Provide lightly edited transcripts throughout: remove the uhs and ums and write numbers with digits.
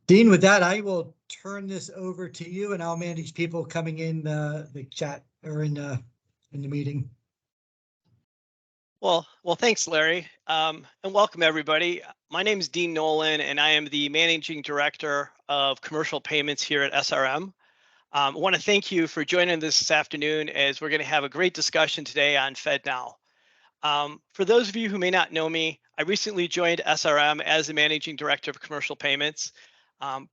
Dean, with that, I will turn this over to you, and I'll manage people coming in the chat or in the meeting. Well, thanks, Larry, and welcome everybody. My name is Dean Nolan, and I am the Managing Director of Commercial Payments here at SRM. I want to thank you for joining this afternoon, as we're going to have a great discussion today on FedNow. For those of you who may not know me, I recently joined SRM as the Managing Director of Commercial Payments.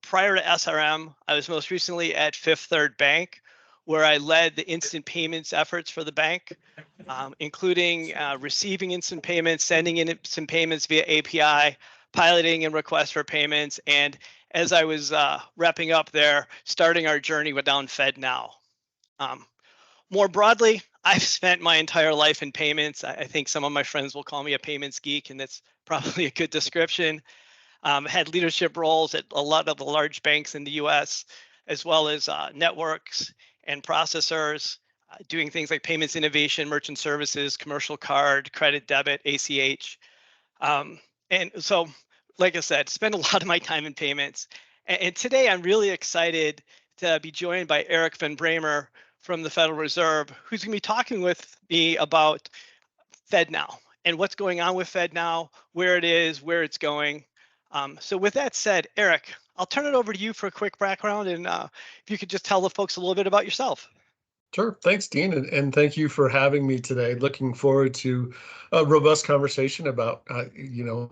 Prior to SRM, I was most recently at Fifth Third Bank, where I led the instant payments efforts for the bank, including receiving instant payments, sending in instant payments via API, piloting and requests for payments, and as I was wrapping up there, starting our journey down FedNow. More broadly, I've spent my entire life in payments. I think some of my friends will call me a payments geek, and that's probably a good description. Had leadership roles at a lot of the large banks in the US, as well as networks and processors, doing things like payments innovation, merchant services, commercial card, credit, debit, ACH. And so, like I said, spend a lot of my time in payments. And today I'm really excited to be joined by Erik Van Bramer from the Federal Reserve, who's going to be talking with me about FedNow and what's going on with FedNow, where it is, where it's going. So with that said, Erik, I'll turn it over to you for a quick background, and if you could just tell the folks a little bit about yourself. Sure. Thanks, Dean, and thank you for having me today. Looking forward to a robust conversation about, you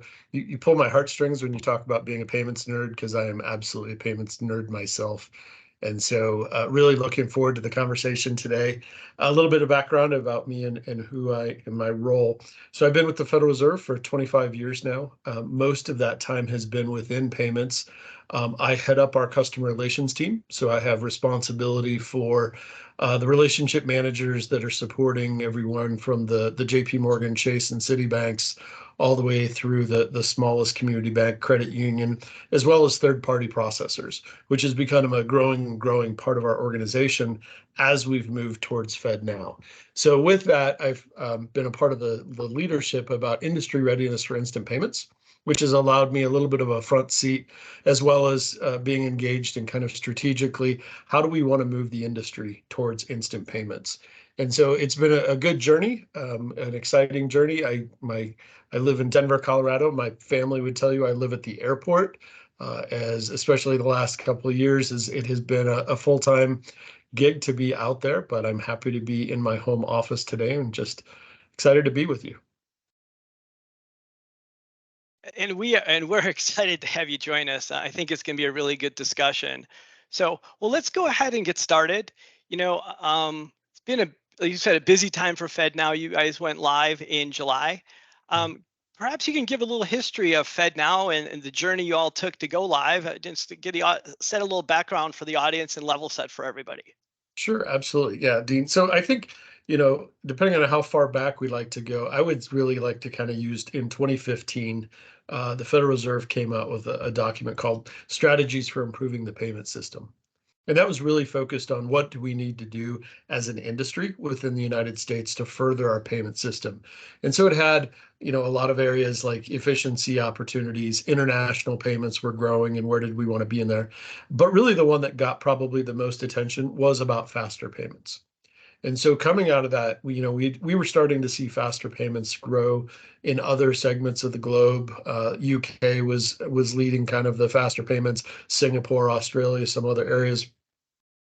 pull my heartstrings when you talk about being a payments nerd, because I am absolutely a payments nerd myself. And so really looking forward to the conversation today. A little bit of background about me and who I am, my role. So I've been with the Federal Reserve for 25 years now. Most of that time has been within payments. I head up our customer relations team. So I have responsibility for the relationship managers that are supporting everyone from the JP Morgan, Chase, and Citibanks, all the way through the smallest community bank, credit union, as well as third-party processors, which has become a growing part of our organization as we've moved towards FedNow. So with that, I've been a part of the leadership about industry readiness for instant payments, which has allowed me a little bit of a front seat, as well as being engaged in kind of strategically, how do we want to move the industry towards instant payments? And so it's been a good journey, an exciting journey. I live in Denver, Colorado. My family would tell you I live at the airport, as especially the last couple of years, as it has been a full-time gig to be out there, but I'm happy to be in my home office today and just excited to be with you. And we're excited to have you join us. I think it's going to be a really good discussion. So, well, let's go ahead and get started. It's been like you said, a busy time for FedNow. You guys went live in July. Perhaps you can give a little history of FedNow and the journey you all took to go live, just to get set a little background for the audience and level set for everybody. Sure, absolutely. Yeah, Dean. So I think, depending on how far back we like to go, I would really like to kind of use in 2015, the Federal Reserve came out with a document called Strategies for Improving the Payment System. And that was really focused on what do we need to do as an industry within the United States to further our payment system. And so it had, a lot of areas like efficiency opportunities, international payments were growing, and where did we want to be in there? But really the one that got probably the most attention was about faster payments. And so coming out of that, we were starting to see faster payments grow in other segments of the globe. UK was leading kind of the faster payments, Singapore, Australia, some other areas.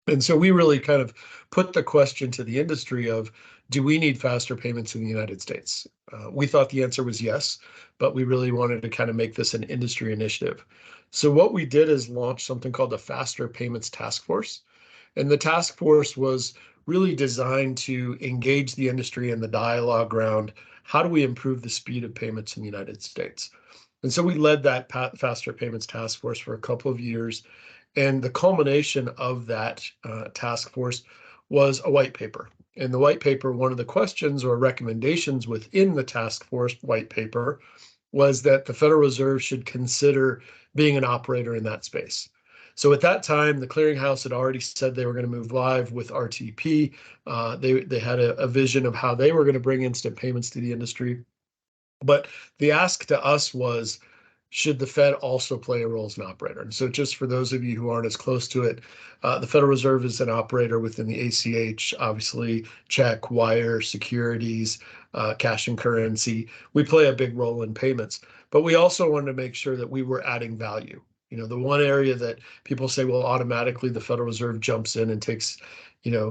And so we really kind of put the question to the industry of, do we need faster payments in the United States? We thought the answer was yes, but we really wanted to kind of make this an industry initiative. So what we did is launch something called the Faster Payments Task Force. And the task force was really designed to engage the industry in the dialogue around how do we improve the speed of payments in the United States. And so we led that Faster Payments Task Force for a couple of years. And the culmination of that task force was a white paper. In the white paper, one of the questions or recommendations within the task force white paper was that the Federal Reserve should consider being an operator in that space. So at that time, the clearinghouse had already said they were going to move live with RTP. They had a vision of how they were going to bring instant payments to the industry. But the ask to us was, should the Fed also play a role as an operator? And so just for those of you who aren't as close to it, the Federal Reserve is an operator within the ACH, obviously check, wire, securities, cash and currency. We play a big role in payments, but we also wanted to make sure that we were adding value. The one area that people say, well, automatically the Federal Reserve jumps in and takes,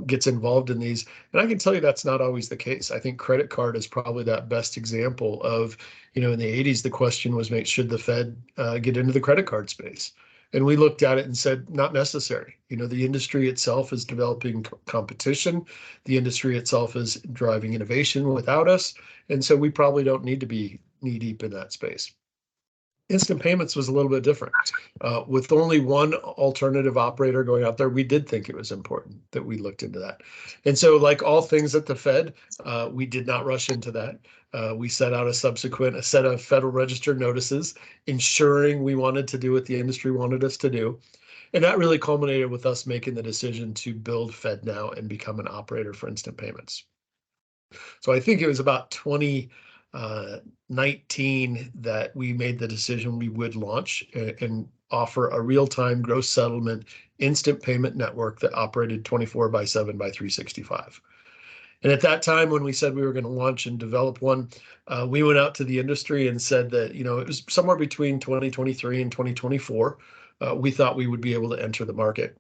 gets involved in these. And I can tell you that's not always the case. I think credit card is probably that best example of, in the 80s, the question was, should the Fed get into the credit card space? And we looked at it and said, not necessary. The industry itself is developing competition. The industry itself is driving innovation without us. And so we probably don't need to be knee deep in that space. Instant payments was a little bit different. With only one alternative operator going out there, we did think it was important that we looked into that. And so like all things at the Fed, we did not rush into that. We set out a set of Federal Register notices, ensuring we wanted to do what the industry wanted us to do. And that really culminated with us making the decision to build FedNow and become an operator for instant payments. So I think it was about 2019 that we made the decision we would launch and offer a real-time gross settlement instant payment network that operated 24/7 by 365. And at that time, when we said we were going to launch and develop one, we went out to the industry and said that, it was somewhere between 2023 and 2024. We thought we would be able to enter the market.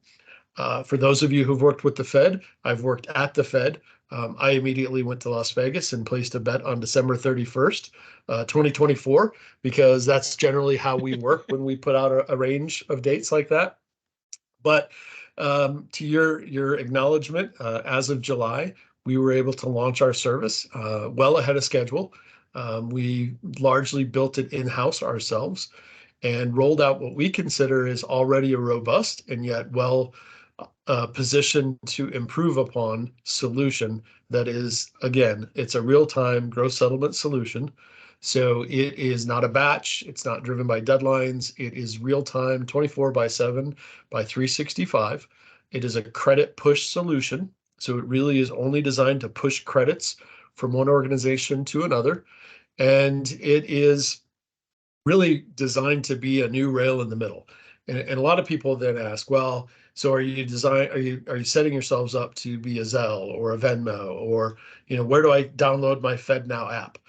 For those of you who've worked with the Fed, I've worked at the Fed. I immediately went to Las Vegas and placed a bet on December 31st, 2024, because that's generally how we work when we put out a range of dates like that. But to your acknowledgement, as of July, we were able to launch our service well ahead of schedule. We largely built it in-house ourselves and rolled out what we consider is already a robust and yet well positioned to improve upon solution that is, again, it's a real-time gross settlement solution. So it is not a batch. It's not driven by deadlines. It is real-time 24/7 by 365. It is a credit push solution. So it really is only designed to push credits from one organization to another. And it is really designed to be a new rail in the middle. And a lot of people then ask, well, so are you setting yourselves up to be a Zelle or a Venmo, or where do I download my FedNow app?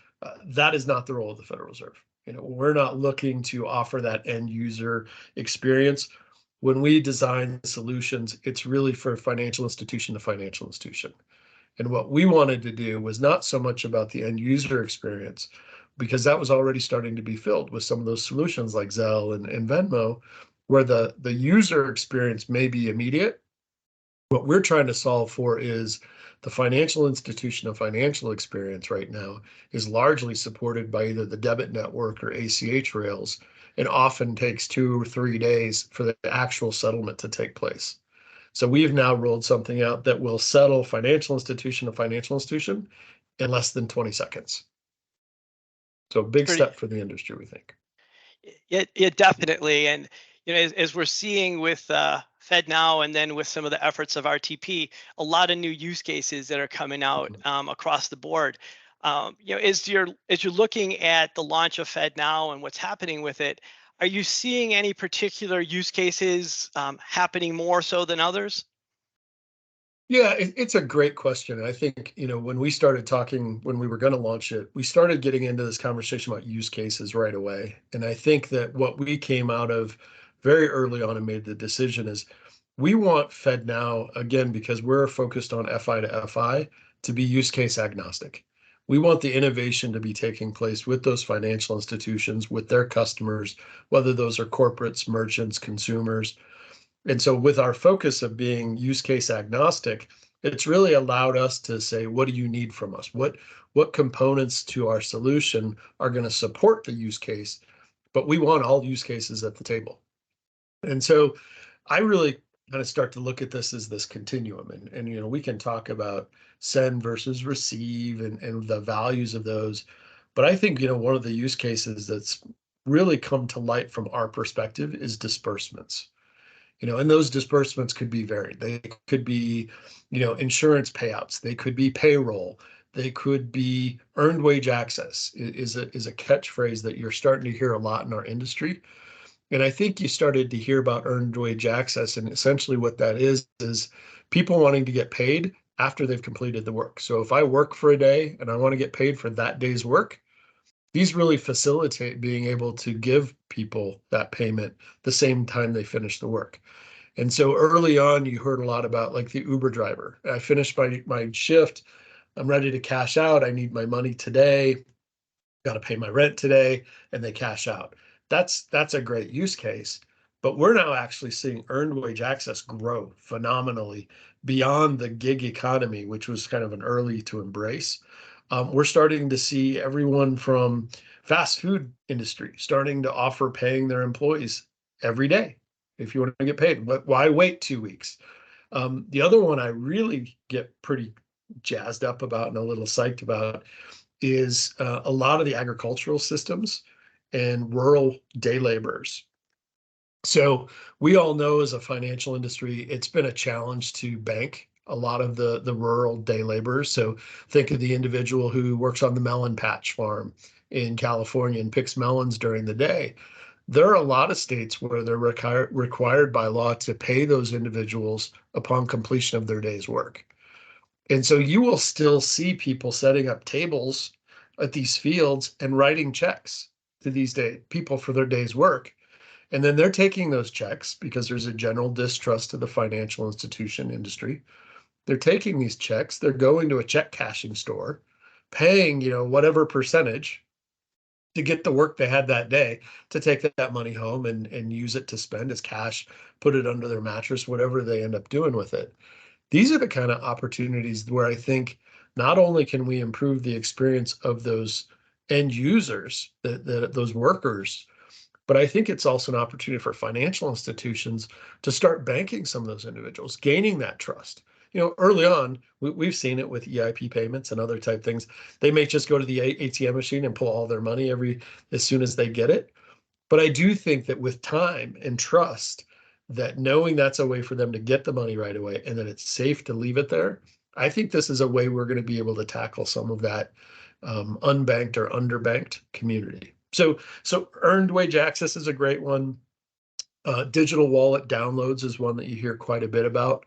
That is not the role of the Federal Reserve. We're not looking to offer that end user experience. When we design solutions, it's really for financial institution to financial institution. And what we wanted to do was not so much about the end user experience, because that was already starting to be filled with some of those solutions like Zelle and Venmo, where the user experience may be immediate. What we're trying to solve for is the financial institution of financial experience right now is largely supported by either the debit network or ACH rails, and often takes 2 or 3 days for the actual settlement to take place. So we've now rolled something out that will settle financial institution to financial institution in less than 20 seconds. So a big step for the industry, we think. Yeah, definitely. And as we're seeing with FedNow and then with some of the efforts of RTP, a lot of new use cases that are coming out across the board. As you're looking at the launch of FedNow and what's happening with it, are you seeing any particular use cases happening more so than others? Yeah, it's a great question. I think, when we started talking, when we were going to launch it, we started getting into this conversation about use cases right away. And I think that what we came out of very early on and made the decision is we want FedNow, again, because we're focused on FI to FI, to be use case agnostic. We want the innovation to be taking place with those financial institutions, with their customers, whether those are corporates, merchants, consumers. And so with our focus of being use case agnostic, it's really allowed us to say, what do you need from us? What components to our solution are going to support the use case? But we want all use cases at the table. And so I really kind of start to look at this as this continuum. And we can talk about send versus receive and the values of those. But I think, one of the use cases that's really come to light from our perspective is disbursements. And those disbursements could be varied. They could be, insurance payouts. They could be payroll. They could be earned wage access is a catchphrase that you're starting to hear a lot in our industry. And I think you started to hear about earned wage access, and essentially what that is people wanting to get paid after they've completed the work. So if I work for a day and I want to get paid for that day's work, these really facilitate being able to give people that payment the same time they finish the work. And so early on, you heard a lot about like the Uber driver. I finished my shift. I'm ready to cash out. I need my money today. Got to pay my rent today, and they cash out. That's a great use case. But we're now actually seeing earned wage access grow phenomenally beyond the gig economy, which was kind of an early to embrace. We're starting to see everyone from fast food industry starting to offer paying their employees every day if you want to get paid. But why wait 2 weeks? The other one I really get pretty jazzed up about and a little psyched about is a lot of the agricultural systems and rural day laborers. So we all know as a financial industry, it's been a challenge to bank a lot of the rural day laborers. So think of the individual who works on the melon patch farm in California and picks melons during the day. There are a lot of states where they're required by law to pay those individuals upon completion of their day's work. And so you will still see people setting up tables at these fields and writing checks to these people for their day's work. And then they're taking those checks because there's a general distrust of the financial institution industry. They're taking these checks, they're going to a check cashing store, paying, whatever percentage to get the work they had that day, to take that money home and use it to spend as cash, put it under their mattress, whatever they end up doing with it. These are the kind of opportunities where I think not only can we improve the experience of those end users, those workers, but I think it's also an opportunity for financial institutions to start banking some of those individuals, gaining that trust. Early on, we've seen it with EIP payments and other type things. They may just go to the ATM machine and pull all their money as soon as they get it. But I do think that with time and trust, that knowing that's a way for them to get the money right away and that it's safe to leave it there, I think this is a way we're going to be able to tackle some of that unbanked or underbanked community. So earned wage access is a great one. Digital wallet downloads is one that you hear quite a bit about.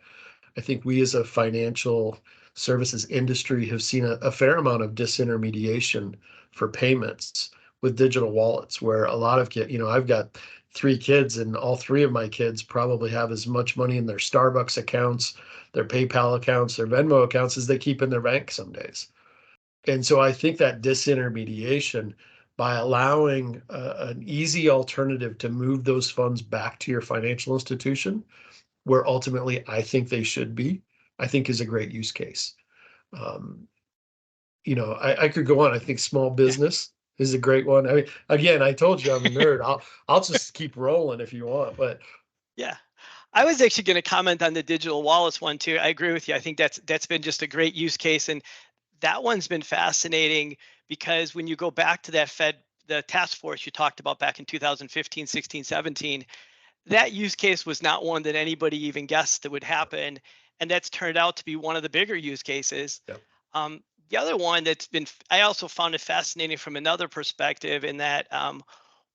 I think we as a financial services industry have seen a fair amount of disintermediation for payments with digital wallets, where a lot of I've got 3 kids, and all 3 of my kids probably have as much money in their Starbucks accounts, their PayPal accounts, their Venmo accounts as they keep in their bank some days. And so I think that disintermediation, by allowing an easy alternative to move those funds back to your financial institution, where ultimately I think they should be, I think is a great use case. I could go on. I think small business is a great one. I mean, again, I told you I'm a nerd. I'll just keep rolling if you want, but Yeah. I was actually going to comment on the digital wallets one too. I agree with you. I think that's been just a great use case, and that one's been fascinating because when you go back to the task force you talked about back in 2015, 16, 17, that use case was not one that anybody even guessed that would happen, and that's turned out to be one of the bigger use cases. Yep. The other one I also found it fascinating from another perspective, in that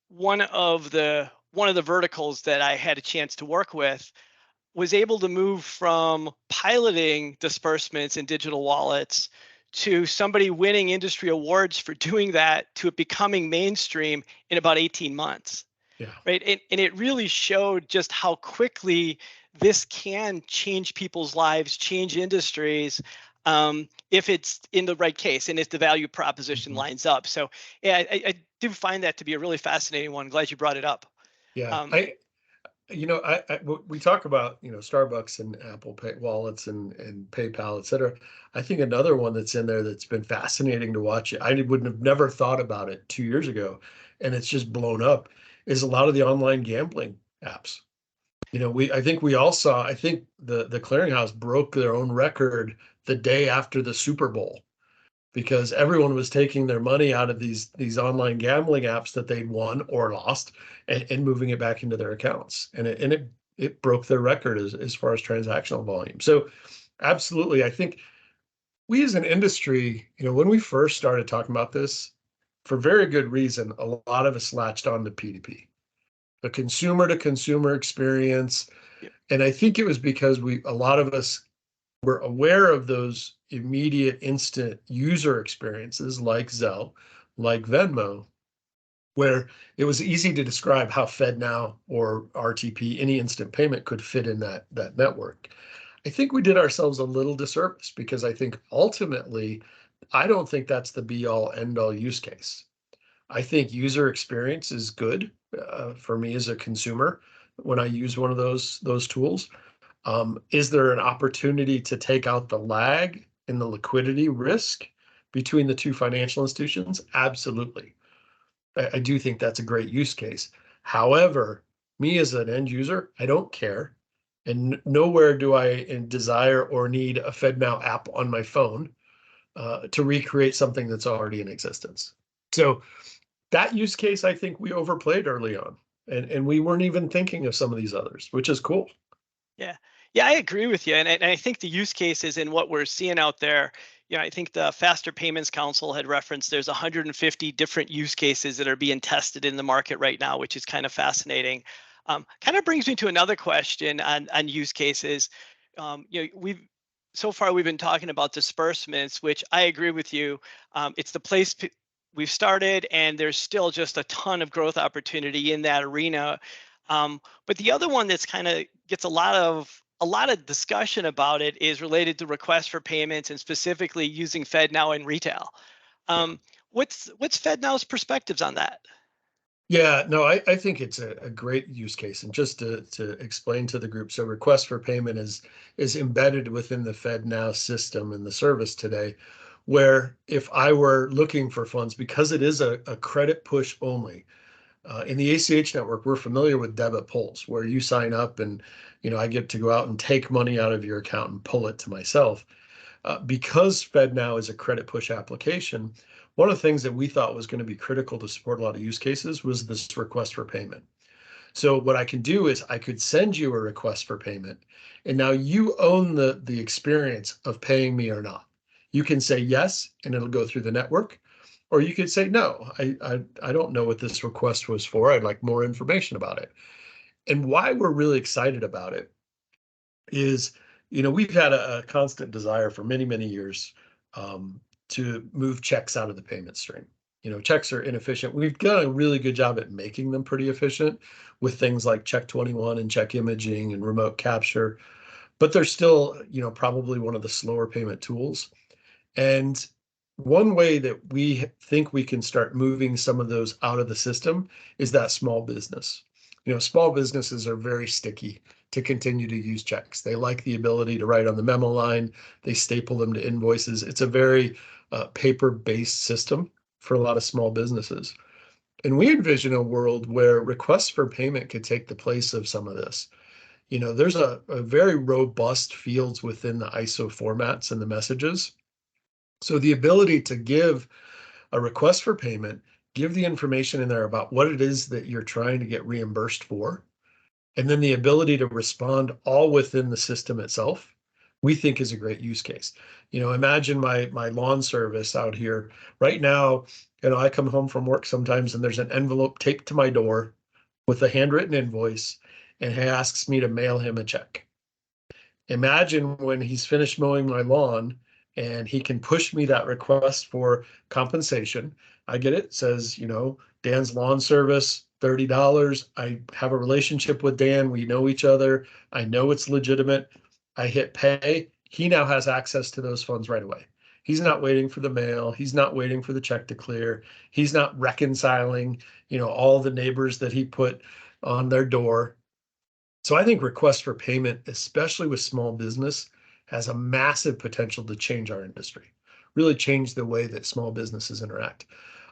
one of the verticals that I had a chance to work with was able to move from piloting disbursements and digital wallets to somebody winning industry awards for doing that, to it becoming mainstream in about 18 months. yeah, Right. And it really showed just how quickly this can change people's lives, change industries, if it's in the right case and if the value proposition lines up. So yeah, I do find that to be a really fascinating one. Glad you brought it up. yeah. We talk about, Starbucks and Apple Pay wallets and PayPal, et cetera. I think another one that's in there that's been fascinating to watch, I wouldn't have never thought about it 2 years ago, and it's just blown up, is a lot of the online gambling apps. I think we all saw, I think the clearinghouse broke their own record the day after the Super Bowl, because everyone was taking their money out of these online gambling apps that they'd won or lost and moving it back into their accounts. And it broke their record as far as transactional volume. So absolutely, I think we as an industry, when we first started talking about this, for very good reason, a lot of us latched on to P2P, the consumer to consumer experience. Yep. And I think it was because a lot of us were aware of those immediate instant user experiences like Zelle, like Venmo, where it was easy to describe how FedNow or RTP, any instant payment, could fit in that network. I think we did ourselves a little disservice because I think ultimately, I don't think that's the be all end all use case. I think user experience is good for me as a consumer when I use one of those tools. Is there an opportunity to take out the lag in the liquidity risk between the two financial institutions? Absolutely. I do think that's a great use case. However, me as an end user, I don't care. And nowhere do I desire or need a FedNow app on my phone to recreate something that's already in existence. So that use case, I think we overplayed early on. And we weren't even thinking of some of these others, which is cool. Yeah. Yeah, I agree with you. And I think the use cases and what we're seeing out there, I think the Faster Payments Council had referenced there's 150 different use cases that are being tested in the market right now, which is kind of fascinating. Kind of brings me to another question on use cases. So far we've been talking about disbursements, which I agree with you. It's the place we've started, and there's still just a ton of growth opportunity in that arena. But the other one that's kind of gets a lot of discussion about it is related to requests for payments and specifically using FedNow in retail. What's FedNow's perspectives on that? Yeah, no, I think it's a great use case. And just to explain to the group, so request for payment is embedded within the FedNow system and the service today, where if I were looking for funds, because it is a credit push only, in the ACH network, we're familiar with debit pulls, where you sign up and I get to go out and take money out of your account and pull it to myself. Because FedNow is a credit push application, one of the things that we thought was going to be critical to support a lot of use cases was this request for payment. So what I can do is I could send you a request for payment, and now you own the experience of paying me or not. You can say yes, and it'll go through the network, or you could say no. I don't know what this request was for. I'd like more information about it. And why we're really excited about it is, we've had a constant desire for many, many years to move checks out of the payment stream. Checks are inefficient. We've done a really good job at making them pretty efficient with things like Check 21 and check imaging and remote capture, but they're still, probably one of the slower payment tools. And one way that we think we can start moving some of those out of the system is that small business. Small businesses are very sticky to continue to use checks. They like the ability to write on the memo line. They staple them to invoices. It's a very paper-based system for a lot of small businesses. And we envision a world where requests for payment could take the place of some of this. There's a very robust fields within the ISO formats and the messages. So the ability to give a request for payment, give the information in there about what it is that you're trying to get reimbursed for, and then the ability to respond all within the system itself, we think is a great use case. Imagine my lawn service out here right now. I come home from work sometimes and there's an envelope taped to my door with a handwritten invoice, and he asks me to mail him a check. Imagine when he's finished mowing my lawn and he can push me that request for compensation. I get it. It says, Dan's Lawn Service, $30. I have a relationship with Dan. We know each other. I know it's legitimate. I hit pay. He now has access to those funds right away. He's not waiting for the mail. He's not waiting for the check to clear. He's not reconciling, all the neighbors that he put on their door. So I think request for payment, especially with small business, has a massive potential to change our industry, really change the way that small businesses interact.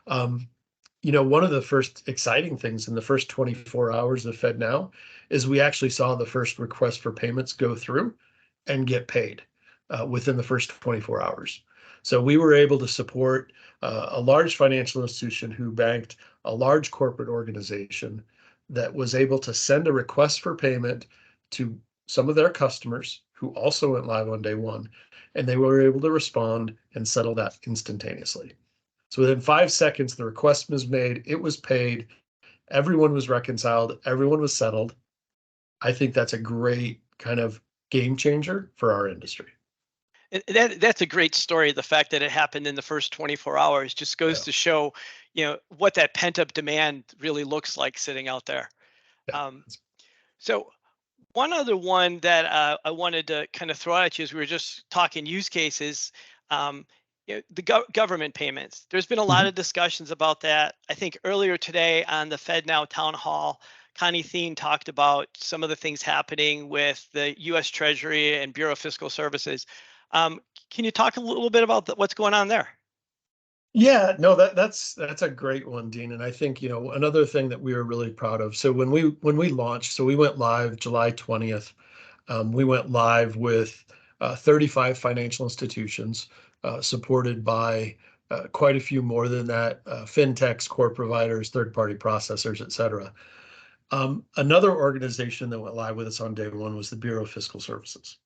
One of the first exciting things in the first 24 hours of FedNow is we actually saw the first request for payments go through and get paid within the first 24 hours. So we were able to support a large financial institution who banked a large corporate organization that was able to send a request for payment to some of their customers who also went live on day one, and they were able to respond and settle that instantaneously. So within 5 seconds, the request was made, it was paid, everyone was reconciled, everyone was settled. I think that's a great kind of game changer for our industry. And that's a great story. The fact that it happened in the first 24 hours just goes to show, what that pent up demand really looks like sitting out there. Yeah. So one other one that I wanted to kind of throw at you as we were just talking use cases, the government payments. There's been a lot of discussions about that. I think earlier today on the FedNow town hall, Connie Thien talked about some of the things happening with the U.S. Treasury and Bureau of Fiscal Services. Can you talk a little bit about what's going on there? Yeah, no, that's a great one, Dean. And I think, another thing that we were really proud of. So when we launched, so we went live July 20th. We went live with 35 financial institutions, supported by quite a few more than that, fintechs, core providers, third-party processors, et cetera. Another organization that went live with us on day one was the Bureau of Fiscal Services.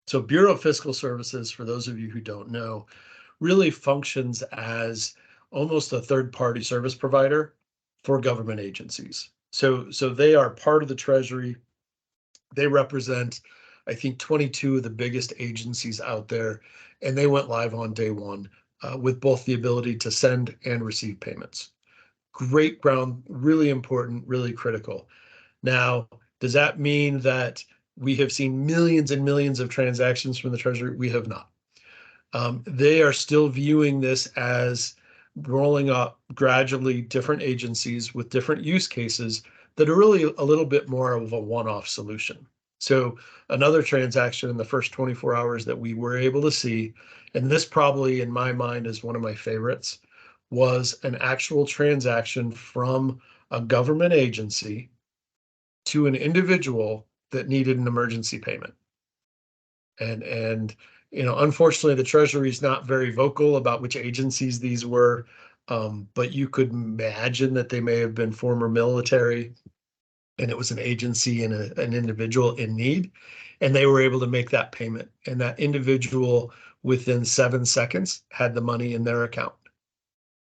So Bureau of Fiscal Services, for those of you who don't know, really functions as almost a third-party service provider for government agencies. So they are part of the Treasury. They represent, I think, 22 of the biggest agencies out there, and they went live on day one with both the ability to send and receive payments. Great ground, really important, really critical. Now, does that mean that we have seen millions and millions of transactions from the Treasury? We have not. They are still viewing this as rolling up gradually different agencies with different use cases that are really a little bit more of a one-off solution. So another transaction in the first 24 hours that we were able to see, and this probably in my mind is one of my favorites, was an actual transaction from a government agency to an individual that needed an emergency payment. And unfortunately, the Treasury is not very vocal about which agencies these were, but you could imagine that they may have been former military, and it was an agency and an individual in need, and they were able to make that payment. And that individual, within 7 seconds, had the money in their account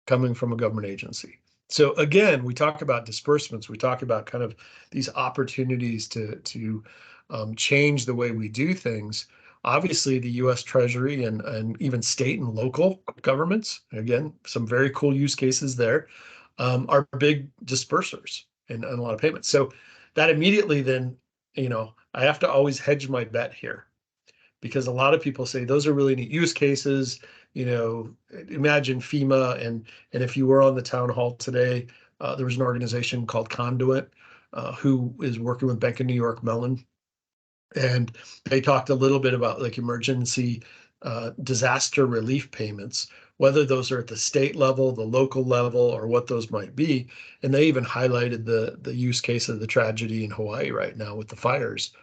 coming from a government agency. So again, we talk about disbursements. We talk about kind of these opportunities to change the way we do things. Obviously, the U.S. Treasury and even state and local governments, again, some very cool use cases there, are big dispersers and a lot of payments. So that immediately then, I have to always hedge my bet here, because a lot of people say those are really neat use cases. Imagine FEMA, and if you were on the town hall today, there was an organization called Conduit who is working with Bank of New York Mellon. And they talked a little bit about like emergency disaster relief payments, whether those are at the state level, the local level, or what those might be. And they even highlighted the use case of the tragedy in Hawaii right now with the fires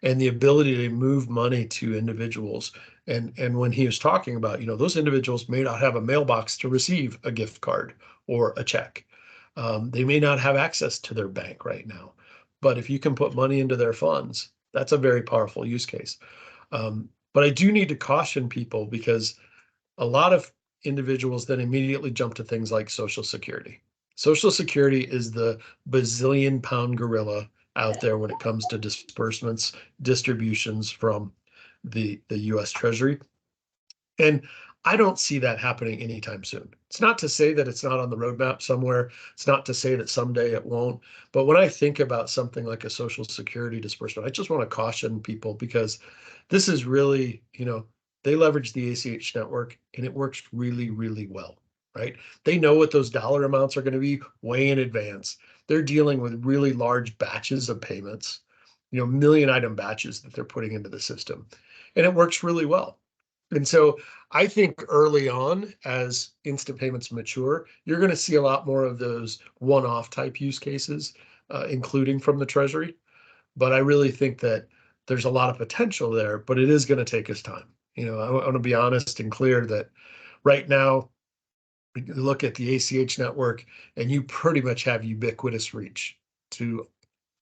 and the ability to move money to individuals. And when he was talking about, those individuals may not have a mailbox to receive a gift card or a check. They may not have access to their bank right now. But if you can put money into their funds, that's a very powerful use case. But I do need to caution people, because a lot of individuals then immediately jump to things like Social Security. Social Security is the bazillion-pound gorilla out there when it comes to disbursements, distributions from the U.S. Treasury. And I don't see that happening anytime soon. It's not to say that it's not on the roadmap somewhere. It's not to say that someday it won't. But when I think about something like a Social Security disbursement, I just want to caution people, because this is really, they leverage the ACH network and it works really, really well, right? They know what those dollar amounts are going to be way in advance. They're dealing with really large batches of payments, million item batches that they're putting into the system, and it works really well. And so I think early on, as instant payments mature, you're going to see a lot more of those one-off type use cases, including from the Treasury. But I really think that there's a lot of potential there, but it is going to take us time. I want to be honest and clear that right now, you look at the ACH network and you pretty much have ubiquitous reach to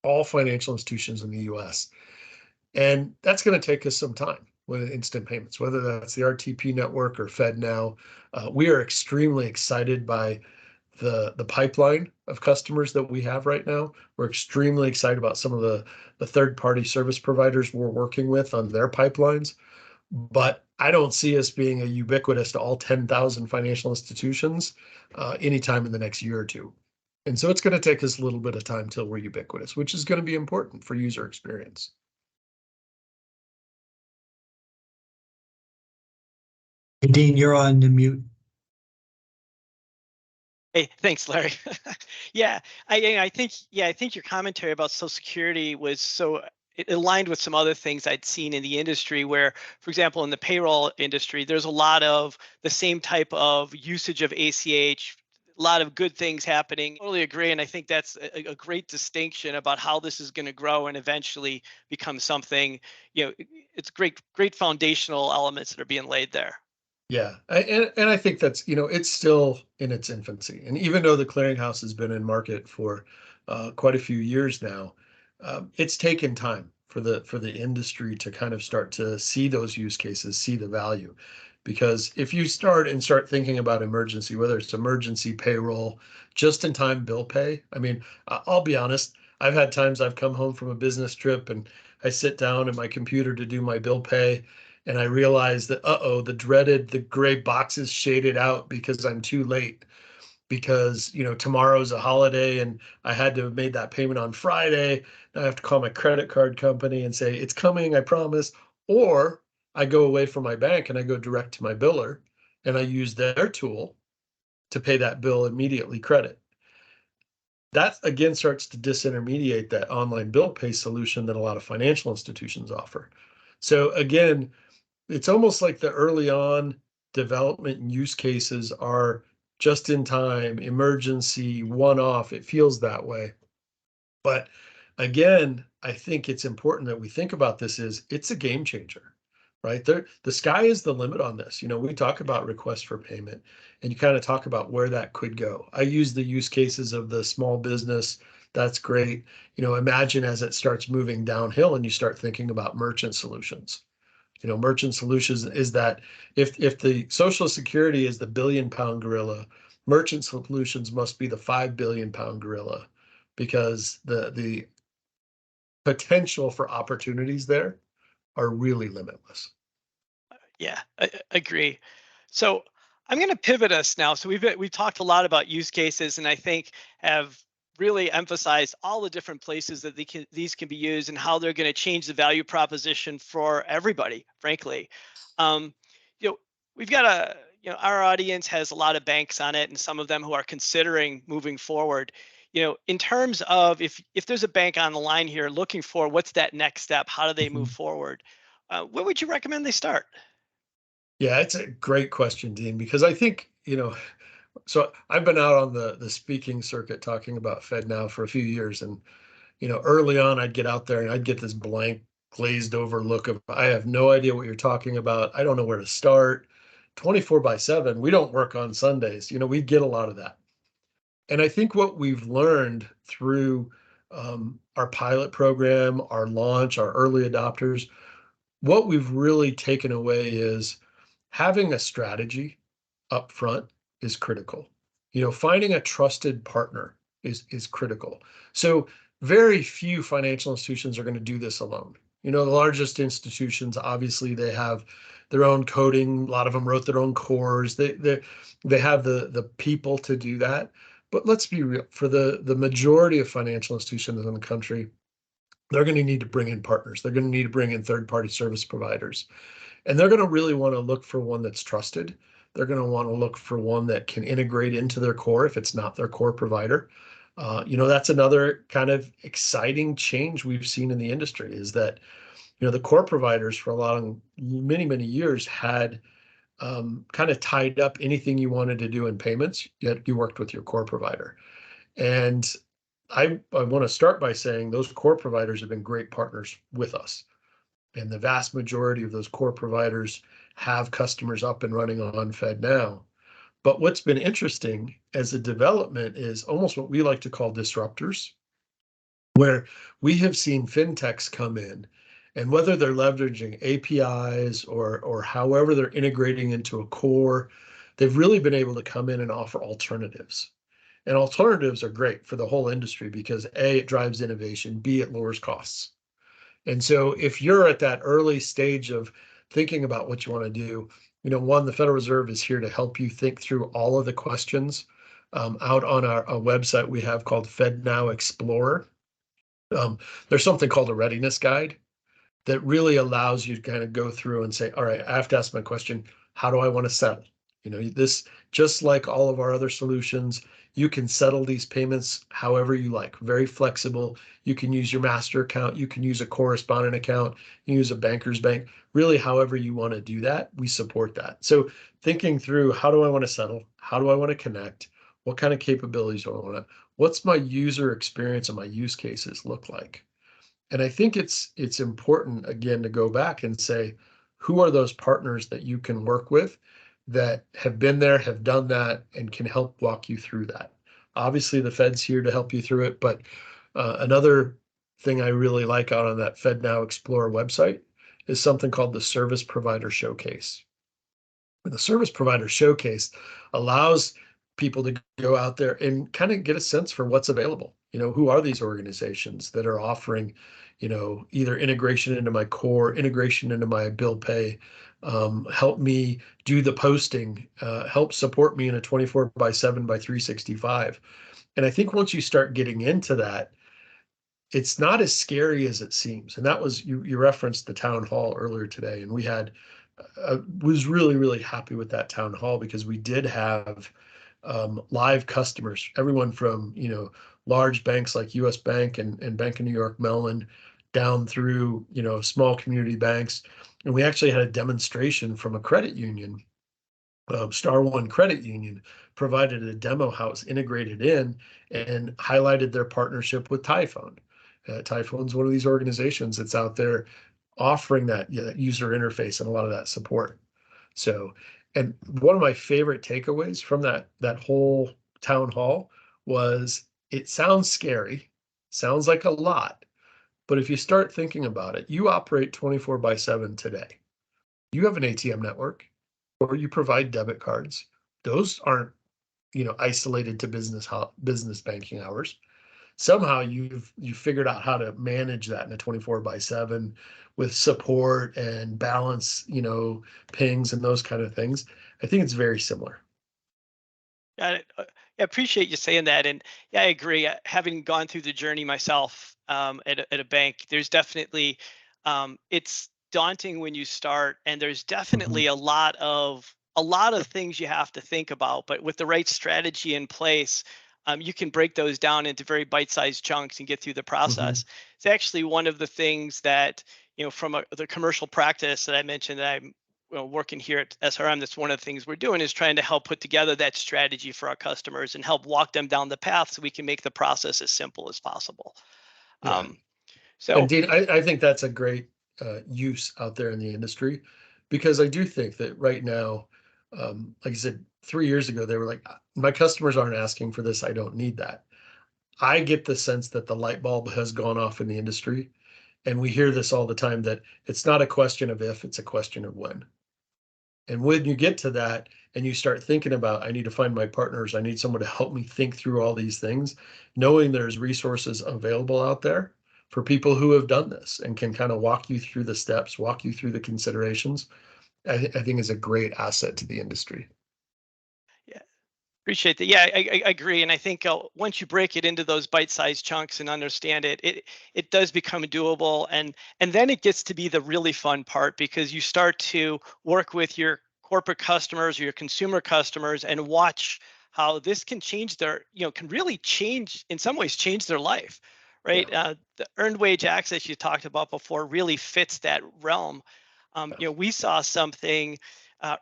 all financial institutions in the US. And that's going to take us some time with instant payments, whether that's the RTP network or FedNow. We are extremely excited by the pipeline of customers that we have right now. We're extremely excited about some of the third-party service providers we're working with on their pipelines. But I don't see us being a ubiquitous to all 10,000 financial institutions anytime in the next year or two. And so it's going to take us a little bit of time till we're ubiquitous, which is going to be important for user experience. Hey, Dean, you're on the mute. Hey, thanks, Larry. Yeah, I think your commentary about Social Security was it aligned with some other things I'd seen in the industry where, for example, in the payroll industry, there's a lot of the same type of usage of ACH, a lot of good things happening. Totally agree, and I think that's a great distinction about how this is going to grow and eventually become something. It's great foundational elements that are being laid there. Yeah, and I think that's, it's still in its infancy. And even though the clearinghouse has been in market for quite a few years now, it's taken time for the industry to kind of start to see those use cases, see the value. Because if you start thinking about emergency, whether it's emergency payroll, just-in-time bill pay, I mean, I'll be honest, I've had times I've come home from a business trip and I sit down at my computer to do my bill pay, and I realized that, the gray boxes shaded out because I'm too late, because, tomorrow's a holiday and I had to have made that payment on Friday. Now I have to call my credit card company and say, it's coming, I promise. Or I go away from my bank and I go direct to my biller and I use their tool to pay that bill immediately credit. That again starts to disintermediate that online bill pay solution that a lot of financial institutions offer. So again, it's almost like the early on development and use cases are just in time, emergency, one-off. It feels that way. But again, I think it's important that we think about this as it's a game changer, right? The sky is the limit on this. We talk about request for payment and you kind of talk about where that could go. I use the use cases of the small business. That's great. Imagine as it starts moving downhill and you start thinking about merchant solutions. Merchant solutions is that if the Social Security is the billion-pound gorilla, merchant solutions must be the 5 billion-pound gorilla, because the potential for opportunities there are really limitless. Yeah, I agree. So I'm going to pivot us now. So we've talked a lot about use cases, and I think have really emphasized all the different places that these can be used and how they're going to change the value proposition for everybody, frankly. We've got our audience has a lot of banks on it and some of them who are considering moving forward. In terms of if there's a bank on the line here looking for what's that next step, how do they move forward? Where would you recommend they start? Yeah, it's a great question, Dean, because I think, so I've been out on the speaking circuit talking about FedNow for a few years. And, early on, I'd get out there and I'd get this blank, glazed over look of, I have no idea what you're talking about. I don't know where to start. 24/7, we don't work on Sundays. We get a lot of that. And I think what we've learned through our pilot program, our launch, our early adopters, what we've really taken away is having a strategy up front is critical. Finding a trusted partner is critical. So very few financial institutions are going to do this alone. The largest institutions, obviously, they have their own coding. A lot of them wrote their own cores. They have the people to do that. But let's be real, for the majority of financial institutions in the country, they're going to need to bring in partners. They're going to need to bring in third-party service providers. And they're going to really want to look for one that's trusted. They're going to want to look for one that can integrate into their core if it's not their core provider. That's another kind of exciting change we've seen in the industry, is that, the core providers for many years had kind of tied up anything you wanted to do in payments, yet you worked with your core provider. And I want to start by saying those core providers have been great partners with us. And the vast majority of those core providers have customers up and running on FedNow. But what's been interesting as a development is almost what we like to call disruptors, where we have seen fintechs come in And whether they're leveraging APIs or however they're integrating into a core, they've really been able to come in and offer alternatives. And alternatives are great for the whole industry because A, it drives innovation, B, it lowers costs. And so if you're at that early stage of thinking about what you want to do, one, the Federal Reserve is here to help you think through all of the questions. Out on our website we have called FedNow Explorer. There's something called a readiness guide that really allows you to kind of go through and say, all right, I have to ask my question, how do I want to settle? This, just like all of our other solutions, you can settle these payments however you like, very flexible. You can use your master account, you can use a correspondent account, you can use a banker's bank, really however you want to do that, we support that. So thinking through, how do I want to settle? How do I want to connect? What kind of capabilities do I want to, what's my user experience and my use cases look like? And I think it's important, again, to go back and say, who are those partners that you can work with that have been there, have done that, and can help walk you through that? Obviously, the Fed's here to help you through it, but another thing I really like out on that FedNow Explorer website is something called the Service Provider Showcase. And the Service Provider Showcase allows people to go out there and kind of get a sense for what's available. Who are these organizations that are offering, either integration into my core, integration into my bill pay, help me do the posting, help support me in a 24/7 by 365. And I think once you start getting into that, it's not as scary as it seems. And that was, you referenced the town hall earlier today, and we had, was really, really happy with that town hall because we did have live customers, everyone from, large banks like US Bank and Bank of New York Mellon down through, small community banks. And we actually had a demonstration from a credit union. Star One Credit Union provided a demo house integrated in and highlighted their partnership with Typhone. Typhone's one of these organizations that's out there offering that user interface and a lot of that support. So, and one of my favorite takeaways from that whole town hall was, it sounds scary, sounds like a lot, but if you start thinking about it, you operate 24/7 today. You have an ATM network, or you provide debit cards. Those aren't, isolated to business banking hours. Somehow you've figured out how to manage that in a 24/7 with support and balance, pings and those kind of things. I think it's very similar. Got it. I appreciate you saying that, and yeah, I agree. Having gone through the journey myself at a bank, there's definitely it's daunting when you start, and there's definitely a lot of things you have to think about. But with the right strategy in place, you can break those down into very bite-sized chunks and get through the process. It's actually one of the things that, from the commercial practice that I mentioned that I'm working here at SRM, that's one of the things we're doing, is trying to help put together that strategy for our customers and help walk them down the path so we can make the process as simple as possible. Yeah. So, And Dean, I think that's a great use out there in the industry, because I do think that right now, like I said, 3 years ago, they were like, my customers aren't asking for this, I don't need that. I get the sense that the light bulb has gone off in the industry, and we hear this all the time, that it's not a question of if, it's a question of when. And when you get to that and you start thinking about, I need to find my partners, I need someone to help me think through all these things, knowing there's resources available out there for people who have done this and can kind of walk you through the steps, walk you through the considerations, I think is a great asset to the industry. yeah, appreciate that. Yeah, I agree, and I think once you break it into those bite-sized chunks and understand it, it does become doable, and then it gets to be the really fun part, because you start to work with your corporate customers or your consumer customers and watch how this can change their, can really change, in some ways, change their life, right? The earned wage access you talked about before really fits that realm. We saw something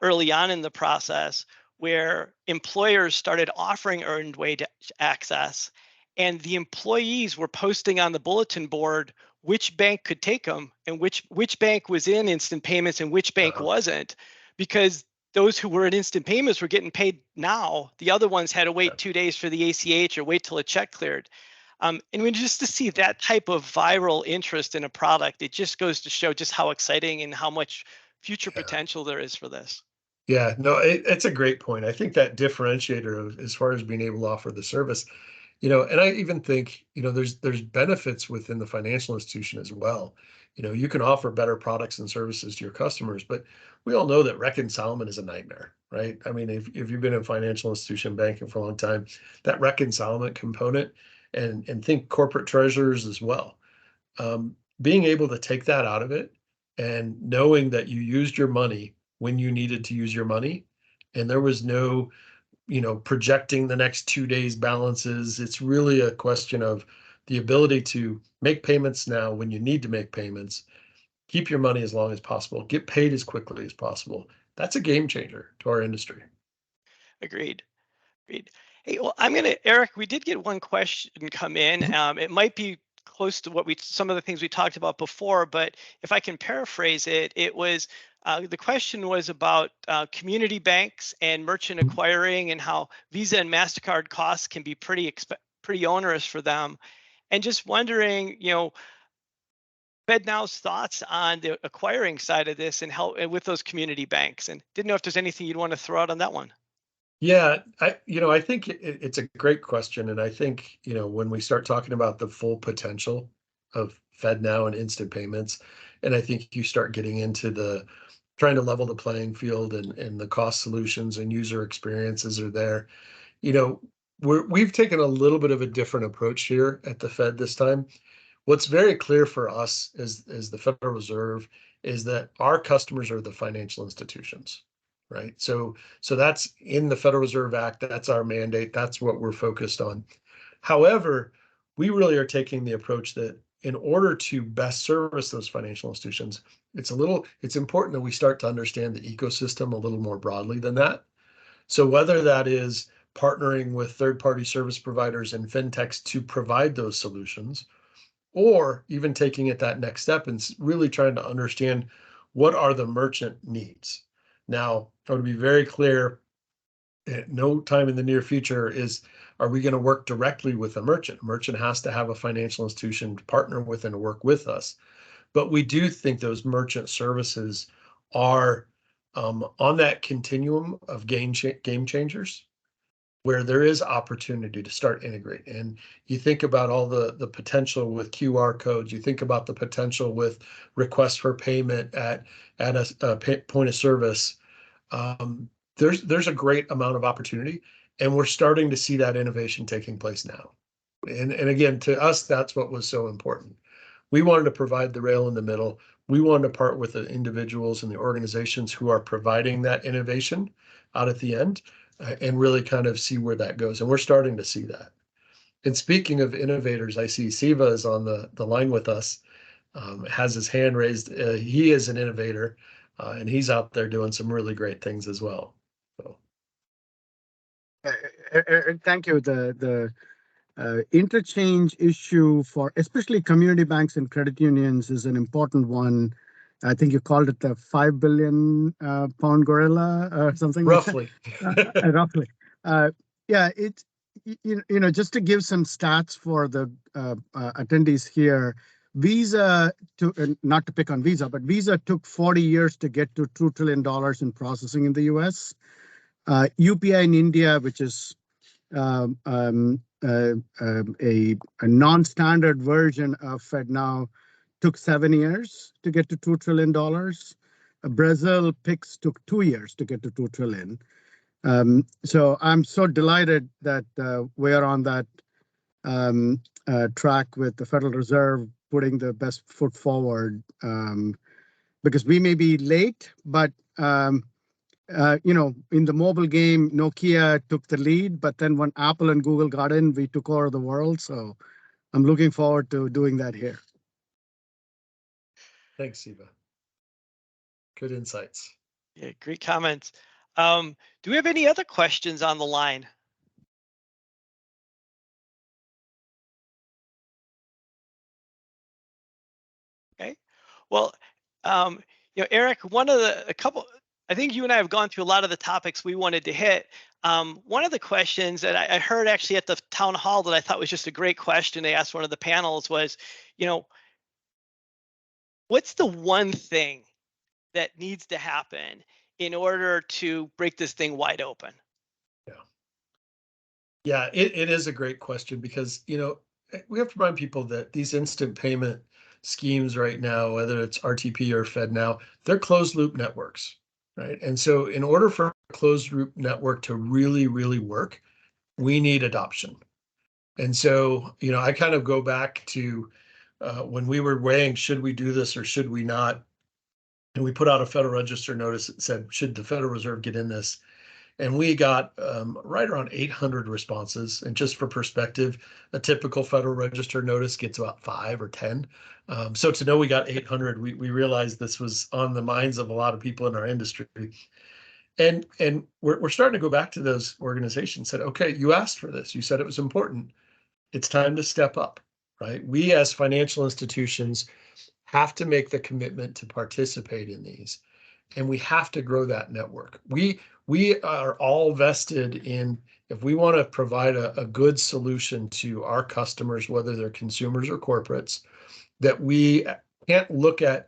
early on in the process where employers started offering earned wage access, and the employees were posting on the bulletin board which bank could take them and which bank was in instant payments and which bank wasn't, because those who were in instant payments were getting paid now. The other ones had to wait 2 days for the ACH or wait till a check cleared. And when just to see that type of viral interest in a product, it just goes to show just how exciting and how much future Yeah. potential there is for this. Yeah, no, it's a great point. I think that differentiator as far as being able to offer the service, and I even think, there's benefits within the financial institution as well. You can offer better products and services to your customers, but we all know that reconcilement is a nightmare, right? I mean, if you've been in financial institution banking for a long time, that reconcilement component and think corporate treasurers as well. Being able to take that out of it and knowing that you used your money when you needed to use your money, and there was no, projecting the next 2 days balances. It's really a question of the ability to make payments now when you need to make payments, keep your money as long as possible, get paid as quickly as possible. That's a game changer to our industry. Agreed. Agreed. Hey, well, Erik, we did get one question come in. Mhm. It might be close to some of the things we talked about before, but if I can paraphrase it, the question was about community banks and merchant Mhm. acquiring and how Visa and MasterCard costs can be pretty onerous for them. And just wondering, FedNow's thoughts on the acquiring side of this and how with those community banks, and didn't know if there's anything you'd want to throw out on that one. Yeah, I think it's a great question. And I think, when we start talking about the full potential of FedNow and instant payments, and I think you start getting into the trying to level the playing field and the cost solutions and user experiences are there. You know, we've taken a little bit of a different approach here at the Fed this time. What's very clear for us as the Federal Reserve is that our customers are the financial institutions, right? So that's in the Federal Reserve Act. That's our mandate. That's what we're focused on. However, we really are taking the approach that in order to best service those financial institutions, it's important that we start to understand the ecosystem a little more broadly than that. So whether that is partnering with third-party service providers and fintechs to provide those solutions, or even taking it that next step and really trying to understand what are the merchant needs. Now, I want to be very clear, at no time in the near future are we going to work directly with a merchant. A merchant has to have a financial institution to partner with and to work with us. But we do think those merchant services are on that continuum of game changers where there is opportunity to start integrating. And you think about all the potential with QR codes, you think about the potential with request for payment at a point of service. There's a great amount of opportunity, and we're starting to see that innovation taking place now. And again, to us, that's what was so important. We wanted to provide the rail in the middle. We wanted to part with the individuals and the organizations who are providing that innovation out at the end, and really kind of see where that goes. And we're starting to see that. And speaking of innovators, I see Siva is on the line with us, has his hand raised. He is an innovator, and he's out there doing some really great things as well. So. Thank you. The interchange issue for especially community banks and credit unions is an important one. I think you called it the 5 billion pound gorilla or something. Roughly. Roughly. Yeah, it's, just to give some stats for the attendees here, Visa, not to pick on Visa, but Visa took 40 years to get to $2 trillion in processing in the US. UPI in India, which is a non-standard version of FedNow, took 7 years to get to $2 trillion. Brazil PIX took 2 years to get to $2 trillion. So I'm so delighted that we are on that track with the Federal Reserve putting the best foot forward, because we may be late, but in the mobile game, Nokia took the lead, but then when Apple and Google got in, we took over the world. So I'm looking forward to doing that here. Thanks, Siva. Good insights. Yeah, great comments. Do we have any other questions on the line? Okay. Well, Erik, a couple I think you and I have gone through a lot of the topics we wanted to hit. One of the questions that I heard actually at the town hall that I thought was just a great question they asked one of the panels was, you know, what's the one thing that needs to happen in order to break this thing wide open? Yeah, it is a great question because, we have to remind people that these instant payment schemes right now, whether it's RTP or FedNow, they're closed loop networks, right? And so in order for a closed loop network to really, really work, we need adoption. And so, I kind of go back to when we were weighing, should we do this or should we not? And we put out a Federal Register notice that said, should the Federal Reserve get in this? And we got right around 800 responses. And just for perspective, a typical Federal Register notice gets about 5 or 10. So to know we got 800, we realized this was on the minds of a lot of people in our industry. And we're starting to go back to those organizations, said, okay, you asked for this. You said it was important. It's time to step up, right? We as financial institutions have to make the commitment to participate in these. And we have to grow that network. We are all vested in, if we want to provide a good solution to our customers, whether they're consumers or corporates, that we can't look at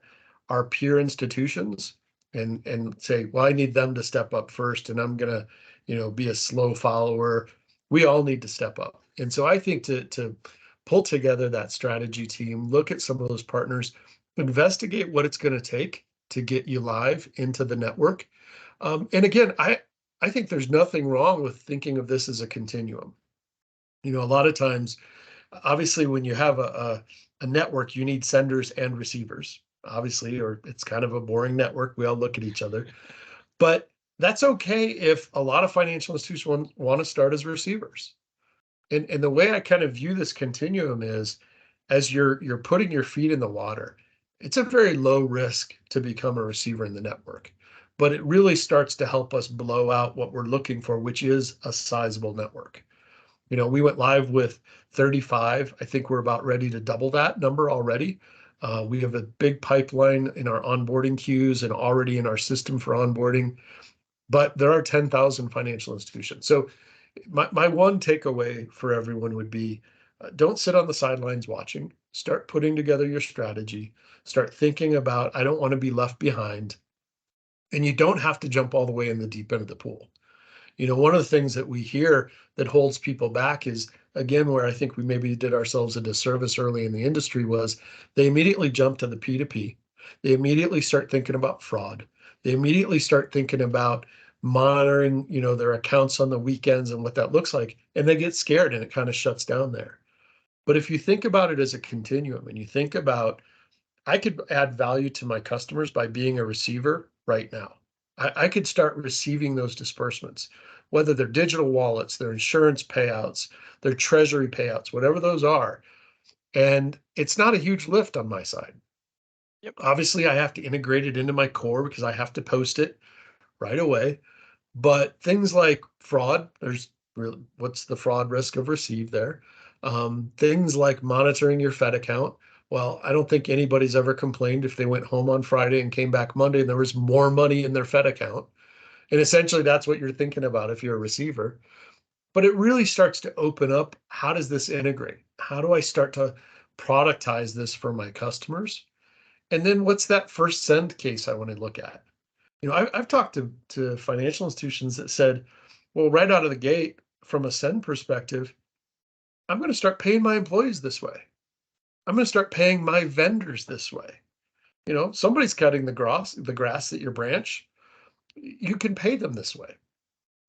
our peer institutions and say, well, I need them to step up first and I'm going to, be a slow follower. We all need to step up. And so I think to pull together that strategy team, look at some of those partners, investigate what it's going to take to get you live into the network. And again, I think there's nothing wrong with thinking of this as a continuum. A lot of times, obviously, when you have a network, you need senders and receivers, obviously, or it's kind of a boring network. We all look at each other. But that's okay if a lot of financial institutions want to start as receivers. And the way I kind of view this continuum is, as you're putting your feet in the water, it's a very low risk to become a receiver in the network, but it really starts to help us blow out what we're looking for, which is a sizable network. We went live with 35. I think we're about ready to double that number already. We have a big pipeline in our onboarding queues and already in our system for onboarding, but there are 10,000 financial institutions. So my one takeaway for everyone would be, don't sit on the sidelines watching. Start putting together your strategy. Start thinking about, I don't want to be left behind. And you don't have to jump all the way in the deep end of the pool. One of the things that we hear that holds people back is, again, where I think we maybe did ourselves a disservice early in the industry, was they immediately jump to the P2P. They immediately start thinking about fraud. They immediately start thinking about monitoring, their accounts on the weekends and what that looks like. And they get scared and it kind of shuts down there. But if you think about it as a continuum and you think about, I could add value to my customers by being a receiver right now. I could start receiving those disbursements, whether they're digital wallets, their insurance payouts, their treasury payouts, whatever those are. And it's not a huge lift on my side. Yep. Obviously, I have to integrate it into my core because I have to post it right away. But things like fraud, there's really, what's the fraud risk of receive there? Things like monitoring your Fed account. Well, I don't think anybody's ever complained if they went home on Friday and came back Monday and there was more money in their Fed account. And essentially that's what you're thinking about if you're a receiver. But it really starts to open up, how does this integrate? How do I start to productize this for my customers? And then what's that first send case I want to look at? I've talked to financial institutions that said, well, right out of the gate, from a send perspective, I'm going to start paying my employees this way. I'm going to start paying my vendors this way. Somebody's cutting the grass at your branch. You can pay them this way.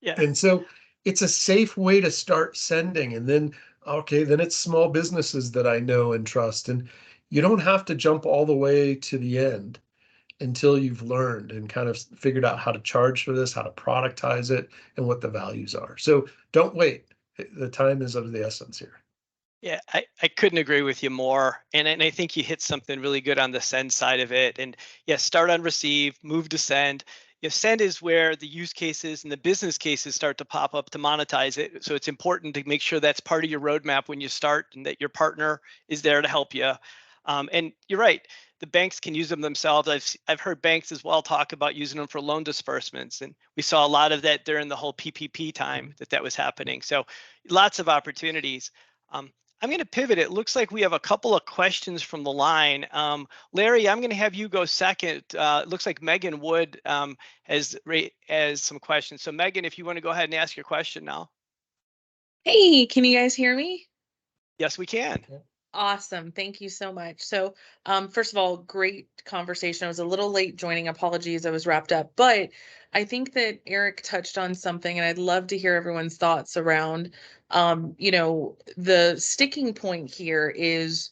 Yeah. And so it's a safe way to start sending. And then, okay, then it's small businesses that I know and trust. And you don't have to jump all the way to the end until you've learned and kind of figured out how to charge for this, how to productize it, and what the values are. So don't wait. The time is of the essence here. Yeah, I couldn't agree with you more. And I think you hit something really good on the send side of it. And yeah, start on receive, move to send. Send is where the use cases and the business cases start to pop up to monetize it. So it's important to make sure that's part of your roadmap when you start and that your partner is there to help you. And you're right, the banks can use them themselves. I've heard banks as well talk about using them for loan disbursements, and we saw a lot of that during the whole PPP time that was happening. So lots of opportunities. I'm going to pivot. It looks like we have a couple of questions from the line. Larry, I'm going to have you go second. It looks like Megan Wood has some questions. So Megan, if you want to go ahead and ask your question now. Hey, can you guys hear me? Yes, we can. Awesome. Thank you so much. So, first of all, great conversation. I was a little late joining. Apologies, I was wrapped up. But I think that Erik touched on something, and I'd love to hear everyone's thoughts around, the sticking point here is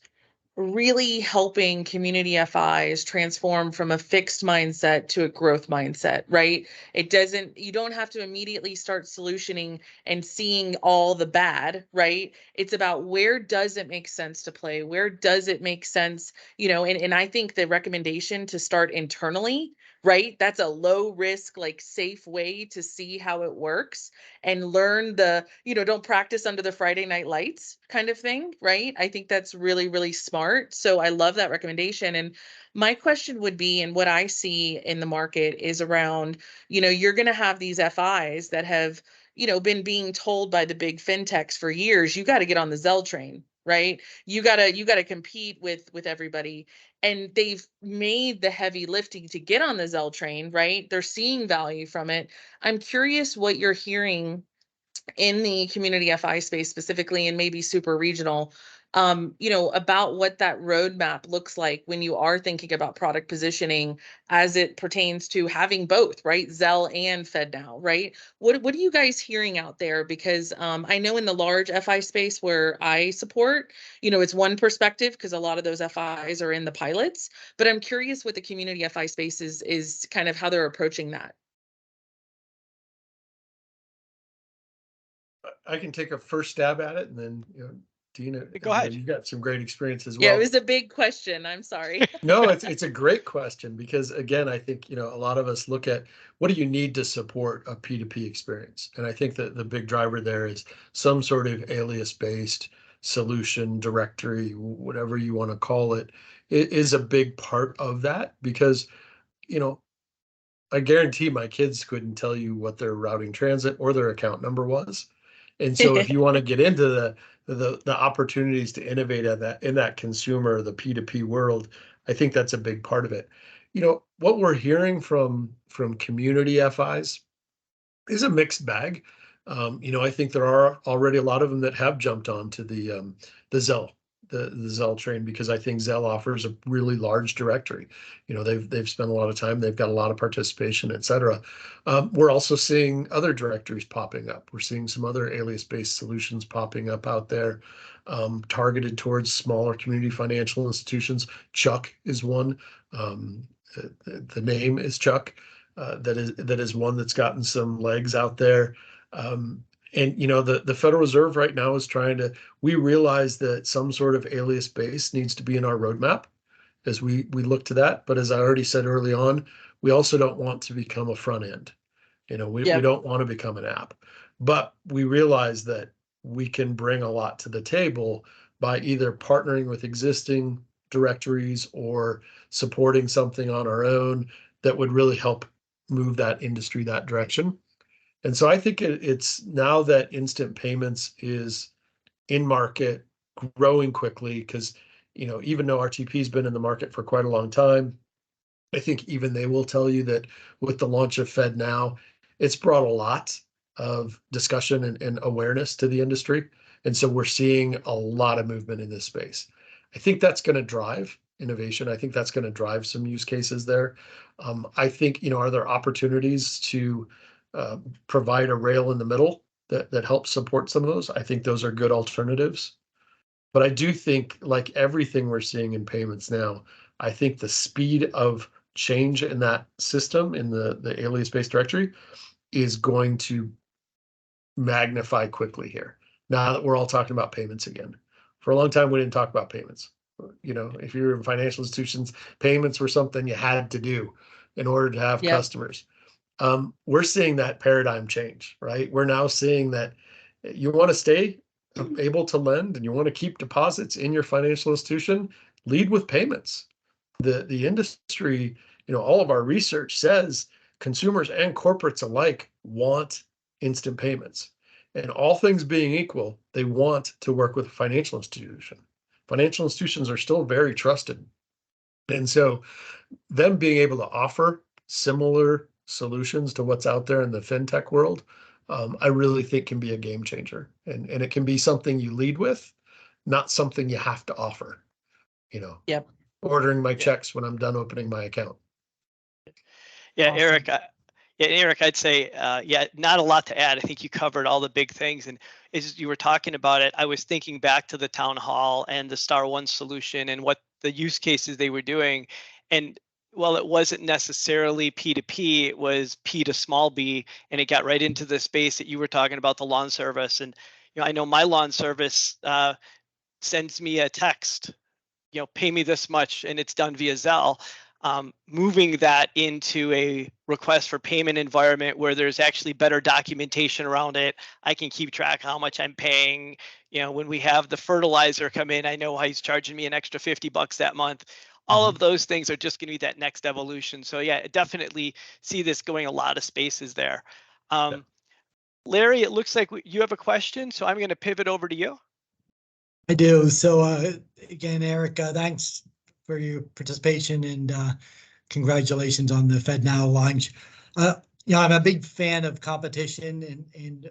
really helping community FIs transform from a fixed mindset to a growth mindset, right? You don't have to immediately start solutioning and seeing all the bad, right? It's about where does it make sense to play? Where does it make sense? And I think the recommendation to start internally, right? That's a low risk, like safe way to see how it works and learn don't practice under the Friday night lights kind of thing, right? I think that's really, really smart. So I love that recommendation. And my question would be, and what I see in the market is around, you're going to have these FIs that have, been being told by the big fintechs for years, you got to get on the Zelle train, right? You gotta compete with everybody. And they've made the heavy lifting to get on the Zelle train, right? They're seeing value from it. I'm curious what you're hearing in the community FI space specifically, and maybe super regional, about what that roadmap looks like when you are thinking about product positioning as it pertains to having both, right? Zelle and FedNow, right? What are you guys hearing out there? Because I know in the large FI space where I support, it's one perspective because a lot of those FIs are in the pilots, but I'm curious what the community FI space is kind of how they're approaching that. I can take a first stab at it, and then, Dina, Go ahead. you've got some great experience as well. Yeah, it was a big question. I'm sorry. No, it's a great question because, again, I think, a lot of us look at what do you need to support a P2P experience? And I think that the big driver there is some sort of alias-based solution, directory, whatever you want to call it, is a big part of that because, I guarantee my kids couldn't tell you what their routing transit or their account number was. And so if you want to get into the opportunities to innovate in that consumer, the P2P world, I think that's a big part of it. What we're hearing from community FIs is a mixed bag. I think there are already a lot of them that have jumped onto the Zelle. The Zelle train, because I think Zelle offers a really large directory. They've spent a lot of time, they've got a lot of participation, et cetera. We're also seeing other directories popping up. We're seeing some other alias-based solutions popping up out there, targeted towards smaller community financial institutions. Chuck is one. The name is Chuck. That is one that's gotten some legs out there. And the Federal Reserve right now is we realize that some sort of alias base needs to be in our roadmap as we look to that. But as I already said early on, we also don't want to become a front end. We don't want to become an app, but we realize that we can bring a lot to the table by either partnering with existing directories or supporting something on our own that would really help move that industry that direction. And so I think it's now that instant payments is in market, growing quickly, because, even though RTP has been in the market for quite a long time, I think even they will tell you that with the launch of FedNow, it's brought a lot of discussion and awareness to the industry. And so we're seeing a lot of movement in this space. I think that's going to drive innovation. I think that's going to drive some use cases there. I think, are there opportunities to provide a rail in the middle that helps support some of those? I think those are good alternatives. But I do think, like everything we're seeing in payments now, I think the speed of change in that system, in the alias-based directory, is going to magnify quickly here. Now that we're all talking about payments again. For a long time, we didn't talk about payments. If you were in financial institutions, payments were something you had to do in order to have customers. We're seeing that paradigm change, right? We're now seeing that you want to stay able to lend and you want to keep deposits in your financial institution, lead with payments. The industry, all of our research says consumers and corporates alike want instant payments. And all things being equal, they want to work with a financial institution. Financial institutions are still very trusted. And so them being able to offer similar solutions to what's out there in the fintech world, I really think can be a game changer. And it can be something you lead with, not something you have to offer, Yep. ordering my checks when I'm done opening my account. Yeah, Awesome. Erik, Erik, I'd say, not a lot to add. I think you covered all the big things. And as you were talking about it, I was thinking back to the town hall and the Star One solution and what the use cases they were doing. And well, it wasn't necessarily P2P, it was P to small b, and it got right into the space that you were talking about, the lawn service. And I know my lawn service sends me a text, pay me this much, and it's done via Zelle. Moving that into a request for payment environment where there's actually better documentation around it. I can keep track of how much I'm paying. When we have the fertilizer come in, I know how he's charging me an extra $50 that month. All of those things are just going to be that next evolution. So yeah, definitely see this going a lot of spaces there. Larry, it looks like you have a question, so I'm going to pivot over to you. I do. So again, Erik, thanks for your participation and congratulations on the FedNow launch. I'm a big fan of competition, and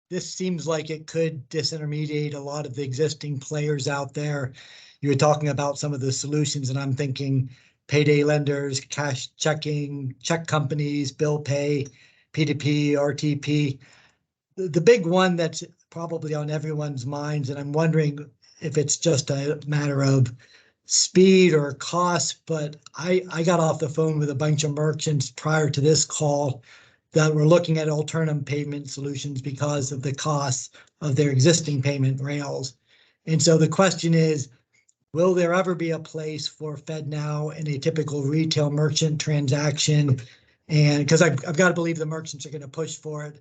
this seems like it could disintermediate a lot of the existing players out there. You were talking about some of the solutions, and I'm thinking payday lenders, cash checking, check companies, bill pay, P2P, RTP. The big one that's probably on everyone's minds, and I'm wondering if it's just a matter of speed or cost, but I got off the phone with a bunch of merchants prior to this call that were looking at alternative payment solutions because of the costs of their existing payment rails. And so the question is, will there ever be a place for FedNow in a typical retail merchant transaction? And because I've got to believe the merchants are going to push for it.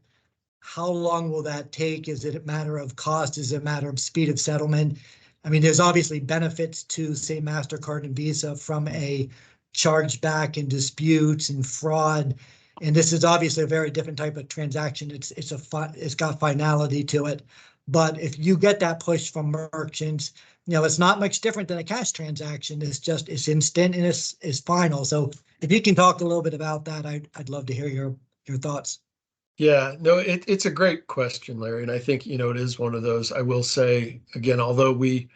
How long will that take? Is it a matter of cost? Is it a matter of speed of settlement? I mean, there's obviously benefits to, say, MasterCard and Visa from a chargeback and disputes and fraud. And this is obviously a very different type of transaction. It's got finality to it. But if you get that push from merchants, it's not much different than a cash transaction. It's instant and it's final. So if you can talk a little bit about that, I'd love to hear your thoughts. Yeah, no, it's a great question, Larry. And I think, it is one of those. I will say, again, although we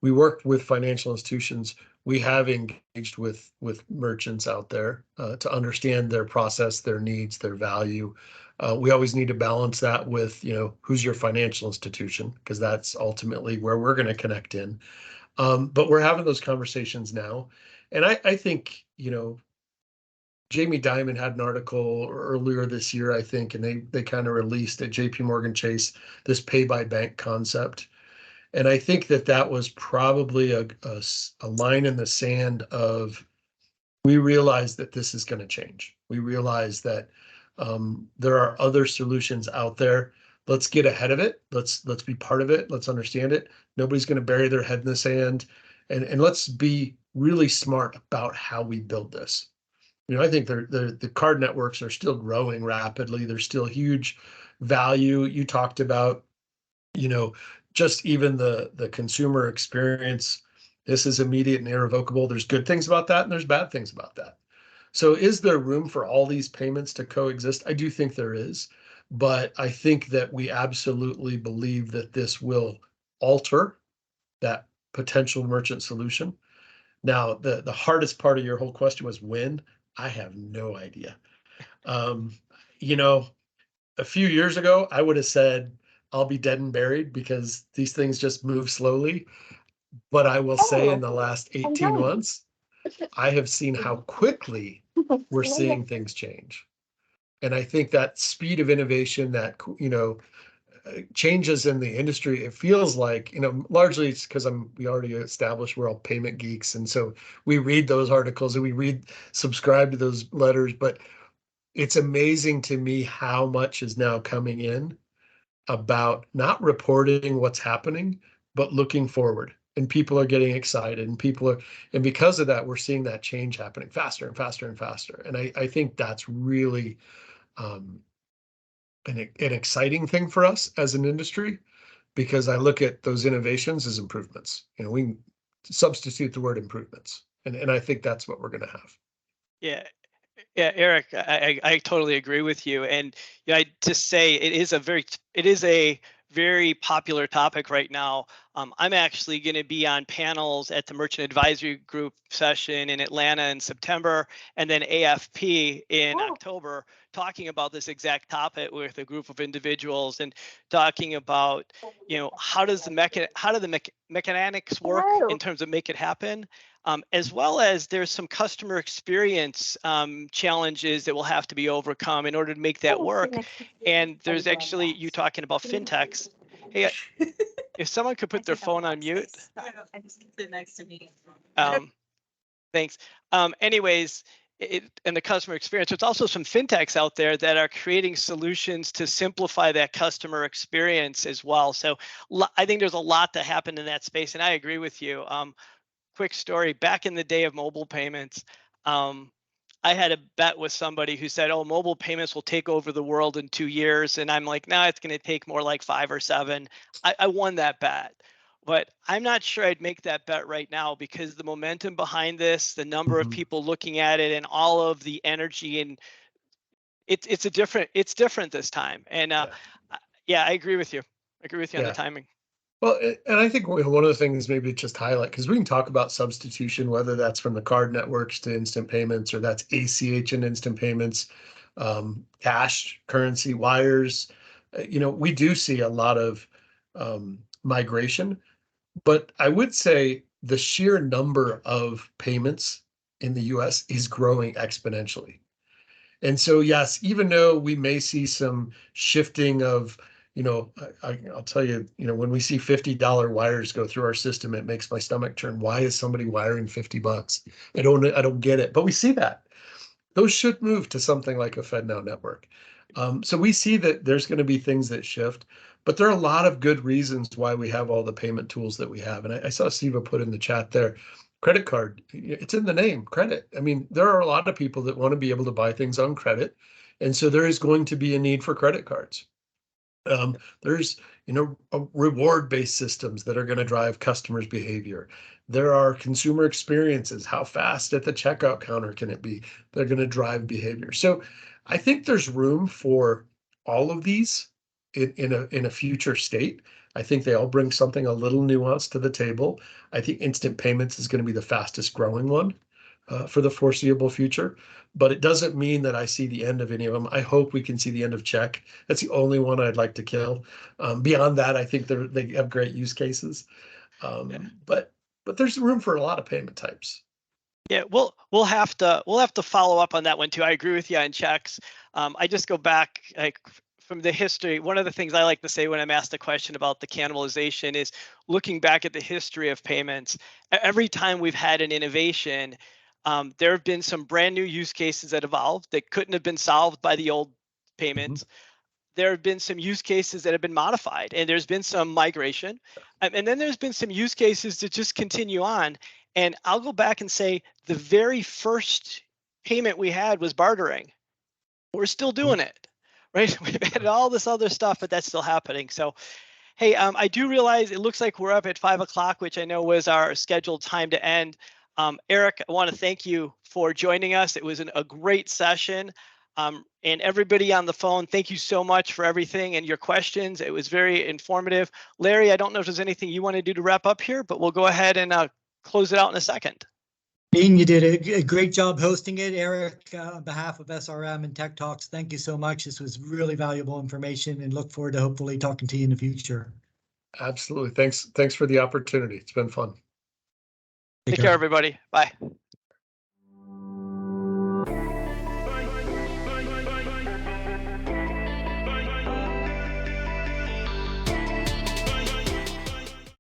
work with financial institutions, we have engaged with merchants out there to understand their process, their needs, their value. We always need to balance that with, who's your financial institution, because that's ultimately where we're going to connect in. But we're having those conversations now. And I think, Jamie Dimon had an article earlier this year, I think, and they kind of released at JP Morgan Chase this pay by bank concept. And I think that was probably a line in the sand of, we realize that this is going to change. We realize that there are other solutions out there. Let's get ahead of it. Let's be part of it. Let's understand it. Nobody's going to bury their head in the sand, and let's be really smart about how we build this. I think the card networks are still growing rapidly. There's still huge value. You talked about, just even the consumer experience. This is immediate and irrevocable. There's good things about that, and there's bad things about that. So is there room for all these payments to coexist? I do think there is, but I think that we absolutely believe that this will alter that potential merchant solution. Now, the hardest part of your whole question was when. I have no idea. A few years ago, I would have said I'll be dead and buried because these things just move slowly. But I will say in the last 18 months, I have seen how quickly we're seeing things change. And I think that speed of innovation, that, changes in the industry, it feels like, largely it's because we already established we're all payment geeks. And so we read those articles and subscribe to those letters, but it's amazing to me how much is now coming in about not reporting what's happening, but looking forward. and people are getting excited, and because of that, we're seeing that change happening faster and faster and faster. And I think that's really an exciting thing for us as an industry, because I look at those innovations as improvements. We can substitute the word improvements, and I think that's what we're going to have. Yeah. Yeah, Erik, I totally agree with you. And I just say it is a very popular topic right now. I'm actually going to be on panels at the Merchant Advisory Group session in Atlanta in September, and then AFP in October, talking about this exact topic with a group of individuals and talking about, how do the mechanics work in terms of make it happen. As well as there's some customer experience challenges that will have to be overcome in order to make that work. And there's actually, you talking about fintechs. Hey, if someone could put their phone on mute. I just sit next to me. Thanks. Anyways, and the customer experience, there's also some fintechs out there that are creating solutions to simplify that customer experience as well. So I think there's a lot that happened in that space, and I agree with you. Quick story, back in the day of mobile payments, I had a bet with somebody who said, oh, mobile payments will take over the world in 2 years. And I'm like, no, it's going to take more like 5 or 7. I won that bet. But I'm not sure I'd make that bet right now, because the momentum behind this, the number of people looking at it, and all of the energy, and it's different this time. And yeah, I agree with you. I agree with you on the timing. Well, and I think one of the things maybe just highlight, because we can talk about substitution, whether that's from the card networks to instant payments, or that's ACH and instant payments, cash, currency, wires. We do see a lot of migration, but I would say the sheer number of payments in the US is growing exponentially. And so, yes, even though we may see some shifting of, I'll tell you, when we see $50 wires go through our system, it makes my stomach turn. Why is somebody wiring $50? I don't get it, but we see that. Those should move to something like a FedNow network. So we see that there's going to be things that shift, but there are a lot of good reasons why we have all the payment tools that we have. And I saw Siva put in the chat there, credit card, it's in the name, credit. I mean, there are a lot of people that want to be able to buy things on credit. And so there is going to be a need for credit cards. There's, reward-based systems that are going to drive customers' behavior. There are consumer experiences. How fast at the checkout counter can it be? They're going to drive behavior. So I think there's room for all of these in a future state. I think they all bring something a little nuanced to the table. I think instant payments is going to be the fastest growing one for the foreseeable future, but it doesn't mean that I see the end of any of them. I hope we can see the end of check. That's the only one I'd like to kill. Beyond that, I think they have great use cases, but there's room for a lot of payment types. Yeah, we'll have to follow up on that one too. I agree with you on checks. I just go back from the history. One of the things I like to say when I'm asked a question about the cannibalization is looking back at the history of payments. Every time we've had an innovation, there have been some brand new use cases that evolved that couldn't have been solved by the old payments. There have been some use cases that have been modified, and there's been some migration. And then there's been some use cases that just continue on. And I'll go back and say the very first payment we had was bartering. We're still doing it, right? We've added all this other stuff, but that's still happening. So, hey, I do realize it looks like we're up at 5 o'clock, which I know was our scheduled time to end. Erik, I want to thank you for joining us. It was a great session. And everybody on the phone, thank you so much for everything and your questions. It was very informative. Larry, I don't know if there's anything you want to do to wrap up here, but we'll go ahead and close it out in a second. Dean, you did a great job hosting it. Erik, on behalf of SRM and Tech Talks, thank you so much. This was really valuable information, and look forward to hopefully talking to you in the future. Absolutely. Thanks for the opportunity. It's been fun. Take care, everybody. Bye.